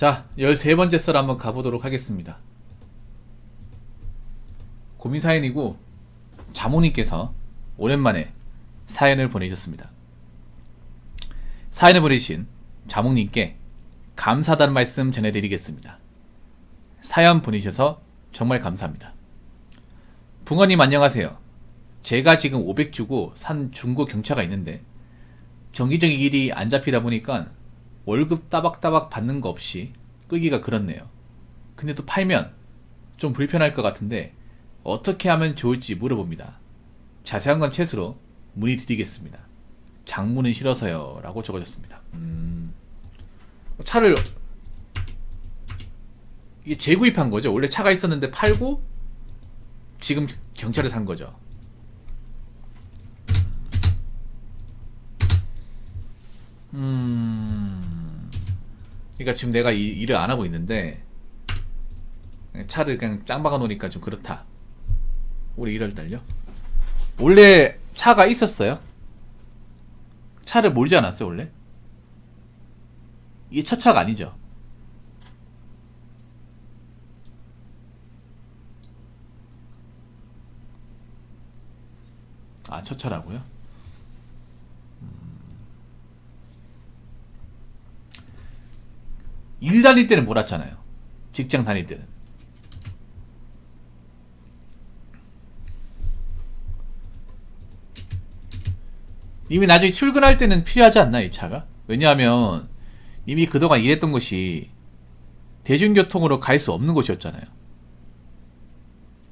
자, 13번째 썰 한번 가보도록 하겠습니다. 고민 사연이고 자모님께서 오랜만에 사연을 보내주셨습니다. 사연을 보내주신 자모님께 감사하다는 말씀 전해드리겠습니다. 사연 보내주셔서 정말 감사합니다. 붕어님 안녕하세요. 제가 지금 500 주고 산 중고 경차가 있는데 정기적인 일이 안 잡히다 보니까 월급 따박따박 받는 거 없이 끄기가 그렇네요. 근데 또 팔면 좀 불편할 것 같은데 어떻게 하면 좋을지 물어봅니다. 자세한 건 챗으로 문의드리겠습니다. 장문은 싫어서요 라고 적어줬습니다. 차를 이게 재구입한 거죠. 원래 차가 있었는데 팔고 지금 경차를 산 거죠. 그러니까 지금 내가 이 일을 안 하고 있는데 차를 그냥 짱 박아 놓으니까 좀 그렇다. 올해 1월 달요. 원래 차가 있었어요. 차를 몰지 않았어요 원래. 이게 첫 차가 아니죠. 아, 첫 차라고요? 일 다닐 때는 몰았잖아요. 직장 다닐 때는. 이미 나중에 출근할 때는 필요하지 않나 이 차가? 왜냐하면 이미 그동안 일했던 곳이 대중교통으로 갈 수 없는 곳이었잖아요.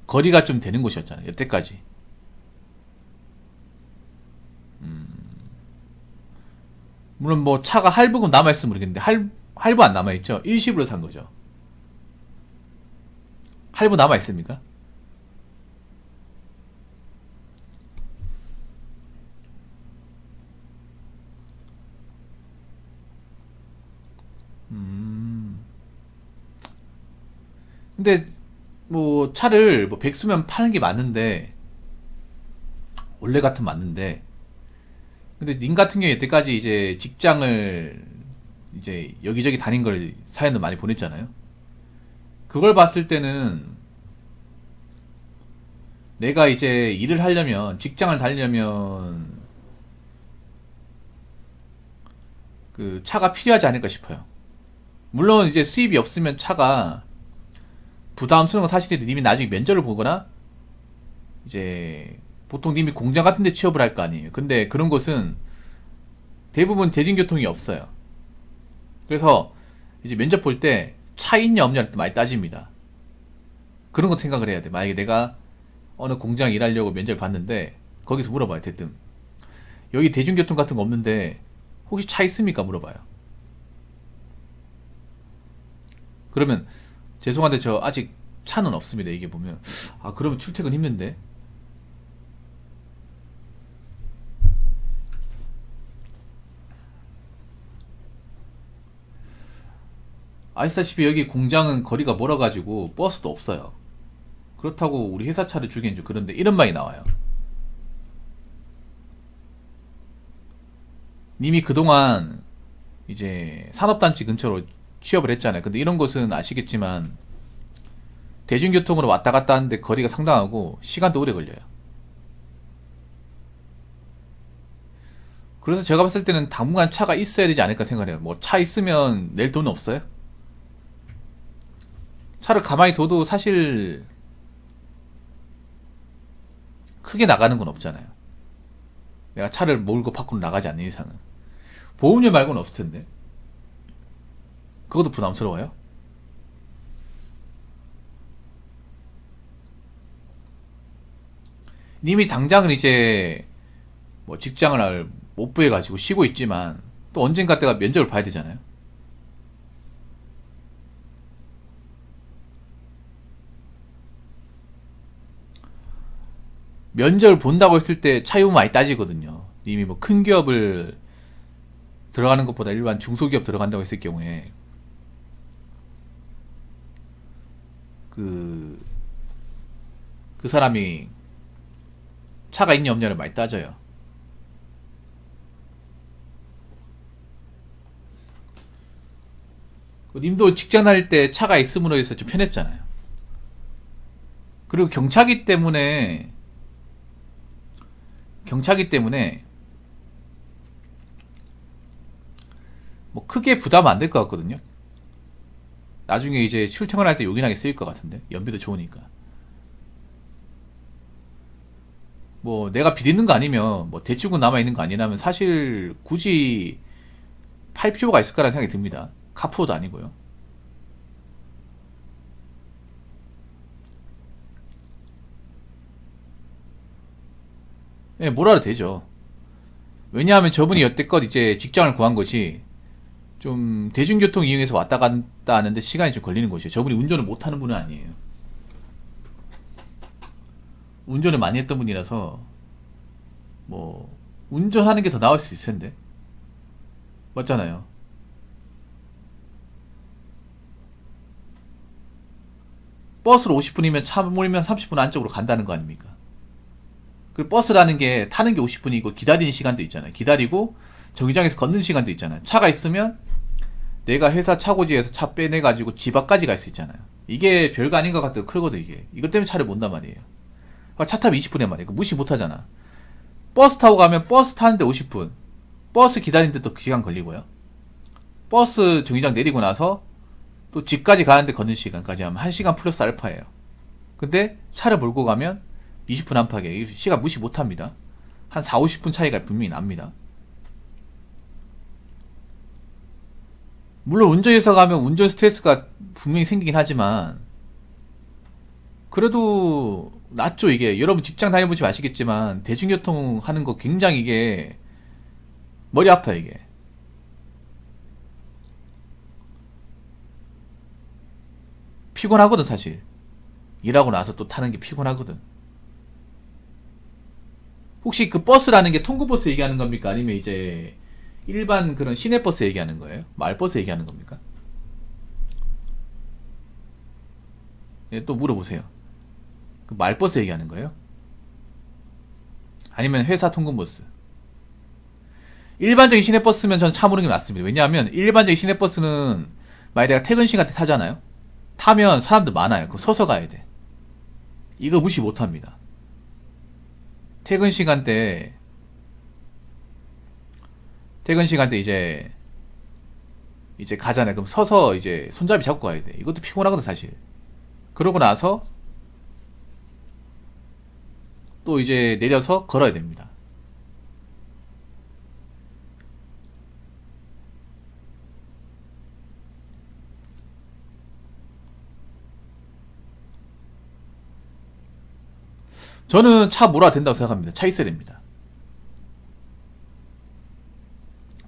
거리가 좀 되는 곳이었잖아요. 여태까지. 물론 뭐 차가 할부금 남아있으면 모르겠는데 할부 안 남아있죠? 일시불로 산 거죠. 할부 남아있습니까? 근데 뭐 차를 뭐 백수면 파는 게 맞는데 원래 같으면 맞는데 근데 님 같은 경우에 여태까지 이제 직장을 이제 여기저기 다닌 걸 사연을 많이 보냈잖아요. 그걸 봤을 때는 내가 이제 일을 하려면 직장을 다니려면 그 차가 필요하지 않을까 싶어요. 물론 이제 수입이 없으면 차가 부담스러운 건 사실인데 님이 나중에 면접을 보거나 이제 보통 님이 공장 같은 데 취업을 할 거 아니에요. 근데 그런 곳은 대부분 대중교통이 없어요. 그래서 이제 면접 볼 때 차 있냐 없냐 많이 따집니다. 그런 거 생각을 해야 돼. 만약에 내가 어느 공장 일하려고 면접을 봤는데 거기서 물어봐요. 대뜸 여기 대중교통 같은 거 없는데 혹시 차 있습니까? 물어봐요. 그러면 죄송한데 저 아직 차는 없습니다. 이게 보면 아 그러면 출퇴근 힘든데. 아시다시피 여기 공장은 거리가 멀어가지고 버스도 없어요. 그렇다고 우리 회사 차를 주기엔 좀 그런데 이런 말이 나와요. 님이 그동안 이제 산업단지 근처로 취업을 했잖아요. 근데 이런 곳은 아시겠지만 대중교통으로 왔다 갔다 하는데 거리가 상당하고 시간도 오래 걸려요. 그래서 제가 봤을 때는 당분간 차가 있어야 되지 않을까 생각해요. 뭐 차 있으면 낼 돈 없어요? 차를 가만히 둬도 사실 크게 나가는 건 없잖아요. 내가 차를 몰고 밖으로 나가지 않는 이상은. 보험료 말고는 없을 텐데. 그것도 부담스러워요? 님이 당장은 이제 뭐 직장을 못 구해가지고 쉬고 있지만 또 언젠가 때가 면접을 봐야 되잖아요. 면접을 본다고 했을 때 차이가 많이 따지거든요. 님이 뭐 큰 기업을 들어가는 것보다 일반 중소기업 들어간다고 했을 경우에 그, 그 사람이 차가 있냐 없냐를 많이 따져요. 님도 직장 다닐 때 차가 있음으로 해서 좀 편했잖아요. 그리고 경차기 때문에 뭐 크게 부담 안 될 것 같거든요. 나중에 이제 출퇴근할 때 요긴하게 쓰일 것 같은데 연비도 좋으니까. 뭐 내가 비디는 거 아니면 뭐 대출금 남아 있는 거 아니라면 사실 굳이 팔 필요가 있을까라는 생각이 듭니다. 카푸어도 아니고요. 예, 뭐라도 되죠. 왜냐하면 저분이 여태껏 이제 직장을 구한 것이 좀 대중교통 이용해서 왔다 갔다 하는데 시간이 좀 걸리는 것이에요. 저분이 운전을 못하는 분은 아니에요. 운전을 많이 했던 분이라서 뭐 운전하는 게 더 나을 수 있을 텐데 맞잖아요. 버스로 50분이면 차 몰면 30분 안쪽으로 간다는 거 아닙니까? 그리고 버스라는 게 타는 게 50분이고 기다리는 시간도 있잖아요. 기다리고 정류장에서 걷는 시간도 있잖아요. 차가 있으면 내가 회사 차고지에서 차 빼내가지고 집 앞까지 갈 수 있잖아요. 이게 별거 아닌 것 같아도 크거든 이게. 이것 때문에 차를 못 탄 말이에요. 그러니까 차 타면 20분에 말이에요. 무시 못 하잖아. 버스 타고 가면 버스 타는데 50분. 버스 기다리는데 또 그 시간 걸리고요. 버스 정류장 내리고 나서 또 집까지 가는데 걷는 시간까지 하면 1시간 플러스 알파예요. 근데 차를 몰고 가면 20분 안팎에 시간 무시 못 합니다. 한 4, 50분 차이가 분명히 납니다. 물론 운전해서 가면 운전 스트레스가 분명히 생기긴 하지만 그래도 낫죠 이게. 여러분 직장 다녀보시면 아시겠지만 대중교통 하는 거 굉장히 이게 머리 아파요 이게. 피곤하거든 사실. 일하고 나서 또 타는 게 피곤하거든. 혹시 그 버스라는 게 통근버스 얘기하는 겁니까? 아니면 이제 일반 그런 시내버스 얘기하는 거예요? 마을버스 얘기하는 겁니까? 예, 또 물어보세요. 그 마을버스 얘기하는 거예요? 아니면 회사 통근버스? 일반적인 시내버스면 전 차 모르는 게 맞습니다. 왜냐하면 일반적인 시내버스는 만약에 내가 퇴근 시간 때 타잖아요? 타면 사람들 많아요. 그거 서서 가야 돼. 이거 무시 못 합니다. 퇴근 시간 때 이제 가잖아요. 그럼 서서 이제 손잡이 잡고 가야 돼. 이것도 피곤하거든 사실. 그러고 나서 또 이제 내려서 걸어야 됩니다. 저는 차 몰아야 된다고 생각합니다. 차 있어야 됩니다.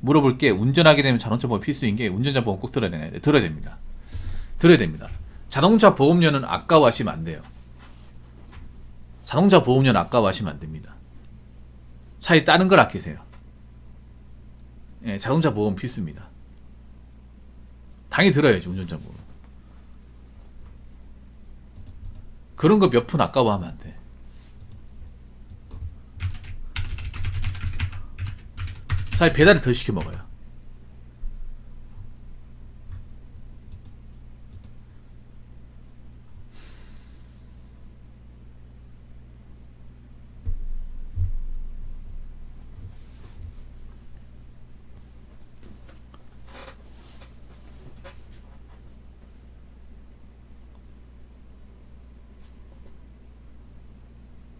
물어볼 게 운전하게 되면 자동차 보험 필수인 게 운전자 보험 꼭 들어야 되나요? 들어야 됩니다. 들어야 됩니다. 자동차 보험료는 아까워하시면 안 돼요. 자동차 보험료는 아까워하시면 안 됩니다. 차에 다른 걸 아끼세요. 예, 자동차 보험 필수입니다. 당연히 들어야지 운전자 보험. 그런 거 몇 푼 아까워하면 안 돼. 차라리 배달을 더 시켜 먹어요.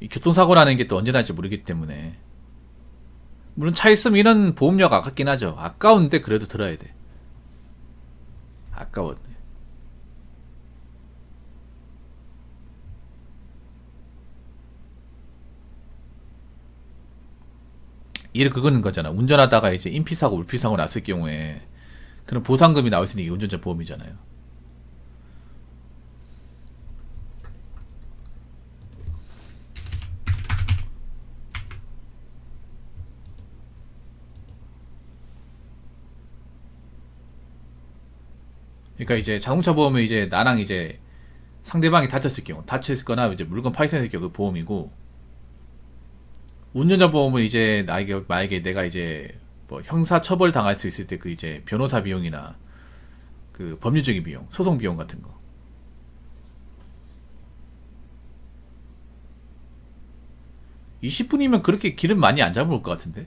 이 교통사고 나는 게 또 언제 날지 모르기 때문에 물론 차 있으면 이런 보험료가 아깝긴 하죠. 아까운데 그래도 들어야 돼. 아까워. 이를 그거는 거잖아. 운전하다가 이제 인피사고 울피사고 났을 경우에 그런 보상금이 나올 수 있는 게 운전자 보험이잖아요. 그러니까 이제 자동차 보험은 이제 나랑 이제 상대방이 다쳤을 경우, 다쳤거나 이제 물건 파손했을 경우 그 보험이고, 운전자 보험은 이제 나에게 만약에 내가 이제 뭐 형사 처벌 당할 수 있을 때 그 이제 변호사 비용이나 그 법률적인 비용, 소송 비용 같은 거. 20분이면 그렇게 길은 많이 안 잡을 것 같은데?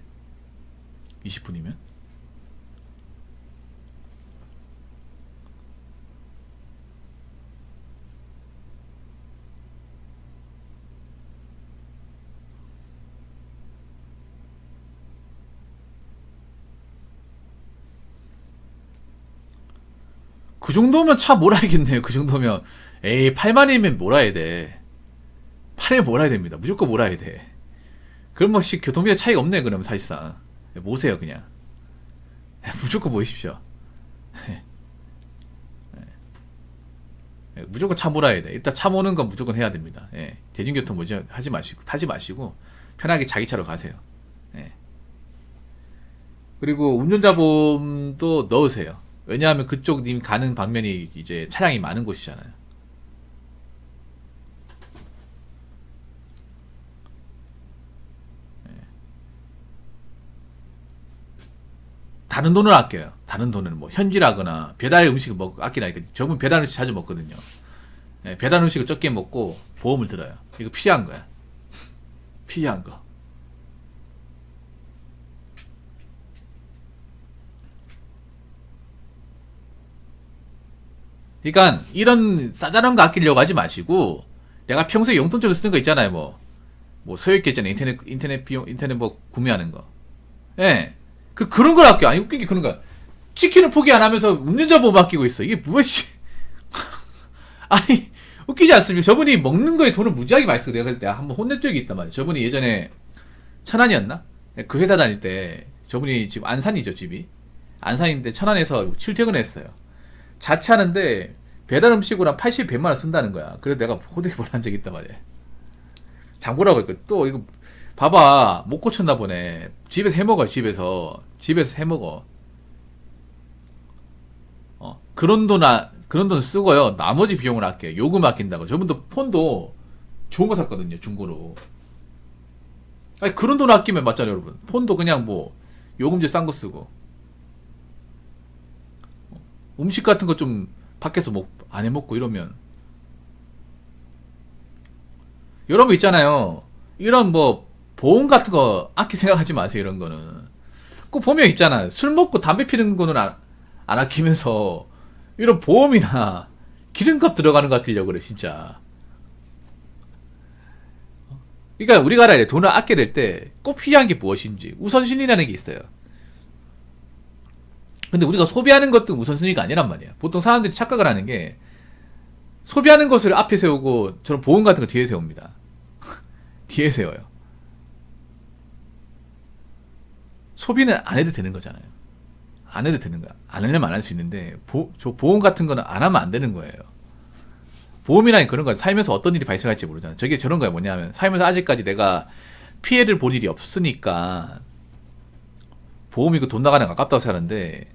20분이면? 그 정도면 차 몰아야겠네요. 그 정도면. 에이, 8만이면 몰아야 돼. 8에 몰아야 됩니다. 무조건 몰아야 돼. 그럼 뭐, 교통비가 차이가 없네, 그러면 사실상. 모세요, 그냥. 무조건 모이십시오. 무조건 차 몰아야 돼. 일단 차 모는 건 무조건 해야 됩니다. 예. 대중교통 뭐지 하지 마시고, 타지 마시고, 편하게 자기 차로 가세요. 예. 그리고 운전자 보험도 넣으세요. 왜냐하면 그쪽 님 가는 방면이 이제 차량이 많은 곳이잖아요. 다른 돈을 아껴요. 다른 돈을 뭐 현질하거나 배달 음식을 아끼라니까. 저분 배달 음식 자주 먹거든요. 예, 배달 음식을 적게 먹고 보험을 들어요. 이거 필요한 거야. 필요한 거. 그러니까 이런 싸잘한 거 아끼려고 하지 마시고 내가 평소에 용돈적으로 쓰는 거 있잖아요. 뭐 소액 계좌나 인터넷 비용 인터넷 뭐 구매하는 거. 예. 그런 걸 아껴. 아니 웃긴 게 그런 거야. 치킨을 포기 안 하면서 운전자 보험 아끼고 있어. 이게 무엇이 아니 웃기지 않습니까? 저분이 먹는 거에 돈을 무지하게 많이 쓰고 내가 한번 혼낸 적이 있단 말이야. 저분이 예전에 천안이었나? 그 회사 다닐 때 저분이 지금 안산이죠 집이. 안산인데 천안에서 출퇴근했어요. 자차하는데 배달 음식으로 한 80, 100만 원 쓴다는 거야. 그래서 내가 호되게 벌한 적이 있단 말이야. 장보라고 했거든. 또 이거 봐봐 못 고쳤나 보네. 집에서 해먹어. 집에서 해먹어. 그런 돈 쓰고요. 나머지 비용을 아껴요. 요금 아낀다고. 저분도 폰도 좋은 거 샀거든요. 중고로. 아니 그런 돈 아끼면 맞잖아요 여러분. 폰도 그냥 뭐 요금제 싼 거 쓰고 음식 같은 거 좀 밖에서 안 해먹고 이러면 여러분 있잖아요. 이런 뭐 보험 같은 거 아끼 생각하지 마세요. 이런 거는 꼭 보면 있잖아요. 술 먹고 담배 피는 거는 안 아끼면서 이런 보험이나 기름값 들어가는 거 아끼려고 그래 진짜. 그러니까 우리가 알아야 돼. 돈을 아껴야 될 때 꼭 필요한 게 무엇인지 우선순위라는 게 있어요. 근데 우리가 소비하는 것도 우선순위가 아니란 말이야. 보통 사람들이 착각을 하는 게 소비하는 것을 앞에 세우고 저런 보험 같은 거 뒤에 세웁니다. 뒤에 세워요. 소비는 안 해도 되는 거잖아요. 안 해도 되는 거야. 안 하려면 안 할 수 있는데 저 보험 같은 거는 안 하면 안 되는 거예요. 보험이라는 그런 거야. 살면서 어떤 일이 발생할지 모르잖아. 저게 저런 거야. 뭐냐면 살면서 아직까지 내가 피해를 볼 일이 없으니까 보험이고 돈 나가는 거 아깝다고 생각하는데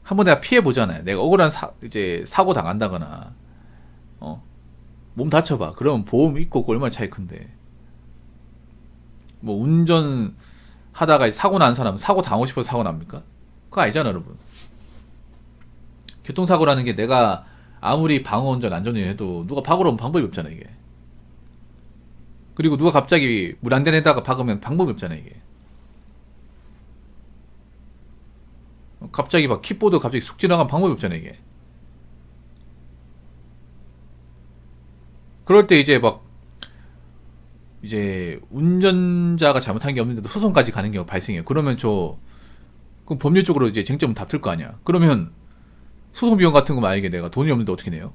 한번 내가 피해 보잖아요. 내가 억울한 이제 사고 당한다거나 몸 다쳐봐. 그러면 보험 있고 없고 얼마나 차이 큰데. 뭐 운전 하다가 사고 난 사람은 사고 당하고 싶어서 사고 납니까? 그거 아니잖아 여러분. 교통사고라는 게 내가 아무리 방어운전 안전운전 해도 누가 박으러 오면 방법이 없잖아 이게. 그리고 누가 갑자기 물 안 되는 데다가 박으면 방법이 없잖아 이게. 갑자기 막 킥보드 갑자기 쑥 지나가면 방법이 없잖아 이게. 그럴 때 이제 운전자가 잘못한 게 없는데도 소송까지 가는 경우가 발생해요. 그러면 그럼 법률적으로 이제 쟁점은 다툴 거 아니야. 그러면 소송 비용 같은 거 만약에 내가 돈이 없는데 어떻게 내요?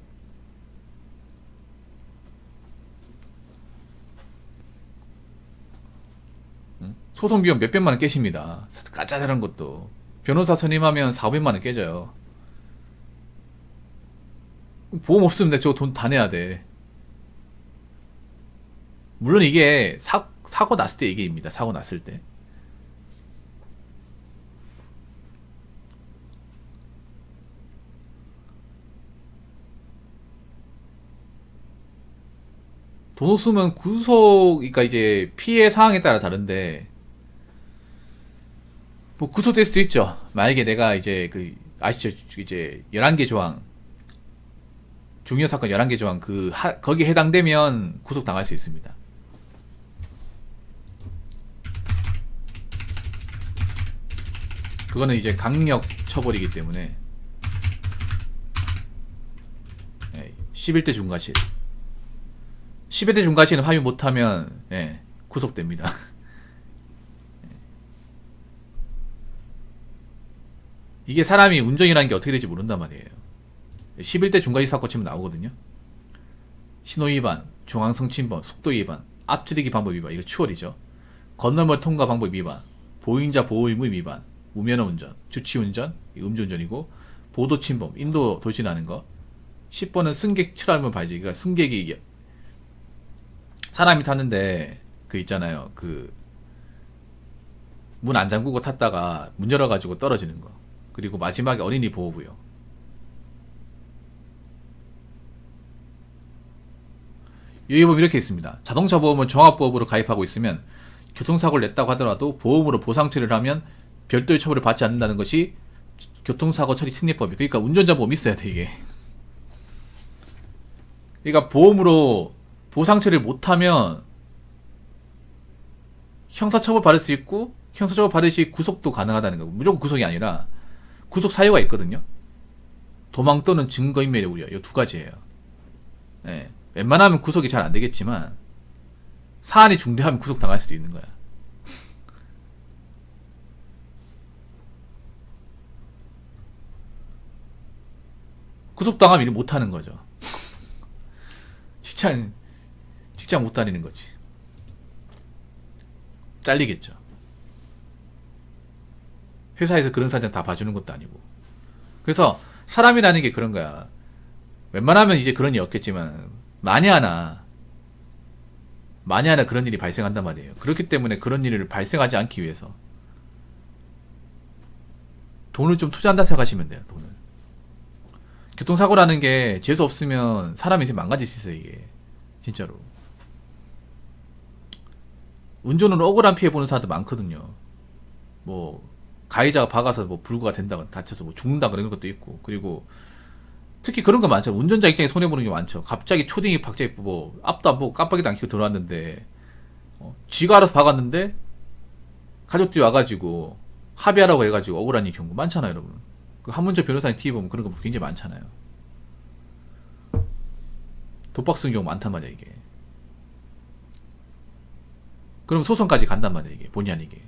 응? 소송 비용 몇백만 원 깨십니다. 까짜잘한 것도. 변호사 선임하면 4, 500만 원 깨져요. 보험 없으면 내가 저거 돈 다 내야 돼. 물론 이게 사고 났을 때 얘기입니다. 사고 났을 때. 돈 없으면 그러니까 이제 피해 상황에 따라 다른데 뭐 구속될 수도 있죠. 만약에 내가 이제 아시죠? 이제 11개 조항, 중요 사건 11개 조항 거기에 해당되면 구속당할 수 있습니다. 그거는 이제 강력 처벌이기 때문에 11대 중과실. 11대 중과실은 합의 못하면 구속됩니다. 이게 사람이 운전이라는 게 어떻게 될지 모른단 말이에요. 11대 중과실 사건 치면 나오거든요. 신호위반, 중앙성침범, 속도위반, 앞지르기 방법 위반, 이거 추월이죠. 건너물 통과 방법 위반, 보행자 보호 의무 위반, 무면허 운전, 주치운전, 음주운전이고, 보도침범, 인도 돌진하는 거. 10번은 승객 출하물 발지. 그러니까 승객이 사람이 탔는데 그 있잖아요. 그 문 안 잠그고 탔다가 문 열어가지고 떨어지는 거. 그리고 마지막에 어린이 보호구역. 여기 보면 이렇게 있습니다. 자동차 보험은 종합보험으로 가입하고 있으면 교통사고를 냈다고 하더라도 보험으로 보상 처리를 하면 별도의 처벌을 받지 않는다는 것이 교통사고 처리 특례법이에요. 그러니까 운전자 보험 있어야 돼, 이게. 그러니까 보험으로 보상 처리를 못하면 형사처벌 받을 수 있고, 형사처벌 받을 시 구속도 가능하다는 거고. 무조건 구속이 아니라 구속 사유가 있거든요. 도망 또는 증거인멸의 우려. 이 두 가지예요. 네. 웬만하면 구속이 잘 안 되겠지만 사안이 중대하면 구속 당할 수도 있는 거야. 구속 당하면 일 못 하는 거죠. 직장 못 다니는 거지. 잘리겠죠. 회사에서 그런 사장 다 봐주는 것도 아니고. 그래서 사람이라는 게 그런 거야. 웬만하면 이제 그런 일이 없겠지만 만에 하나 그런 일이 발생한단 말이에요. 그렇기 때문에 그런 일을 발생하지 않기 위해서 돈을 좀 투자한다 생각하시면 돼요. 돈을. 교통사고라는 게 재수 없으면 사람 인생 망가질 수 있어요. 이게 진짜로. 운전으로 억울한 피해 보는 사람도 많거든요. 뭐 가해자가 박아서 뭐 불구가 된다거나 다쳐서 뭐 죽는다 그런 것도 있고. 그리고 특히 그런 거 많죠. 운전자 입장에 손해 보는 게 많죠. 갑자기 초딩이 박자기 뭐 앞도 안 보고 깜빡이도 안 켜고 들어왔는데 쥐가 알아서 박았는데 가족들이 와가지고 합의하라고 해가지고 억울한 이 경우 많잖아요, 여러분. 그 한문철 변호사님 TV 보면 그런 거 굉장히 많잖아요. 독박 쓰는 경우 많단 말이야, 이게. 그럼 소송까지 간단 말이야, 이게. 본의 아니게.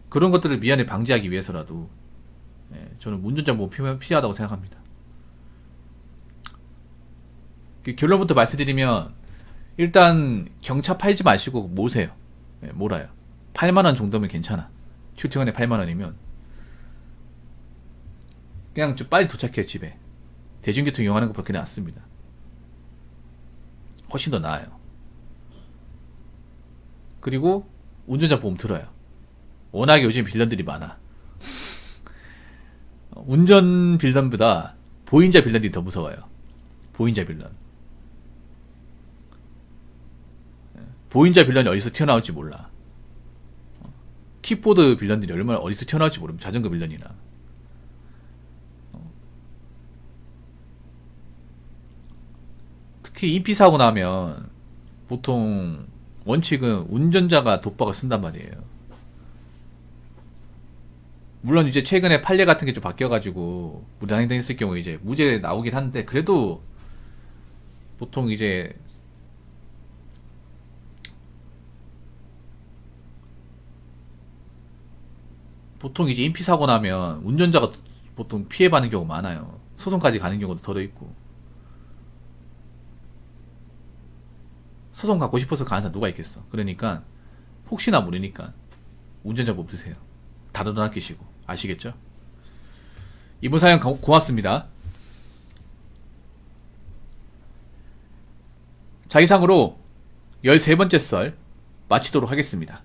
그런 것들을 미연에 방지하기 위해서라도 저는 운전자 보험 필요하다고 생각합니다. 결론부터 말씀드리면 일단 경차 팔지 마시고 모세요. 몰아요. 8만원 정도면 괜찮아. 출퇴근에 8만원이면 그냥 좀 빨리 도착해요. 집에. 대중교통 이용하는 거 그렇게 낫습니다. 훨씬 더 나아요. 그리고 운전자 보험 들어요. 워낙에 요즘 빌런들이 많아. 운전 빌런보다 보인자 빌런들이 더 무서워요. 보인자 빌런. 보인자 빌런이 어디서 튀어나올지 몰라. 킥보드 빌런들이 얼마나 어디서 튀어나올지 모르면 자전거 빌런이나. 특히 인피 사고 나면 보통 원칙은 운전자가 독박을 쓴단 말이에요. 물론 이제 최근에 판례 같은 게 좀 바뀌어가지고 무단횡단했을 경우에 이제 무죄 나오긴 한데 그래도 보통 이제 인피 사고 나면 운전자가 보통 피해받는 경우가 많아요. 소송까지 가는 경우도 더러 있고. 소송 갖고 싶어서 가는 사람 누가 있겠어. 그러니까 혹시나 모르니까 운전자 보험 드세요. 다들 돈 아끼시고. 아시겠죠? 이번 사연 고맙습니다. 자, 이상으로 13번째 썰 마치도록 하겠습니다.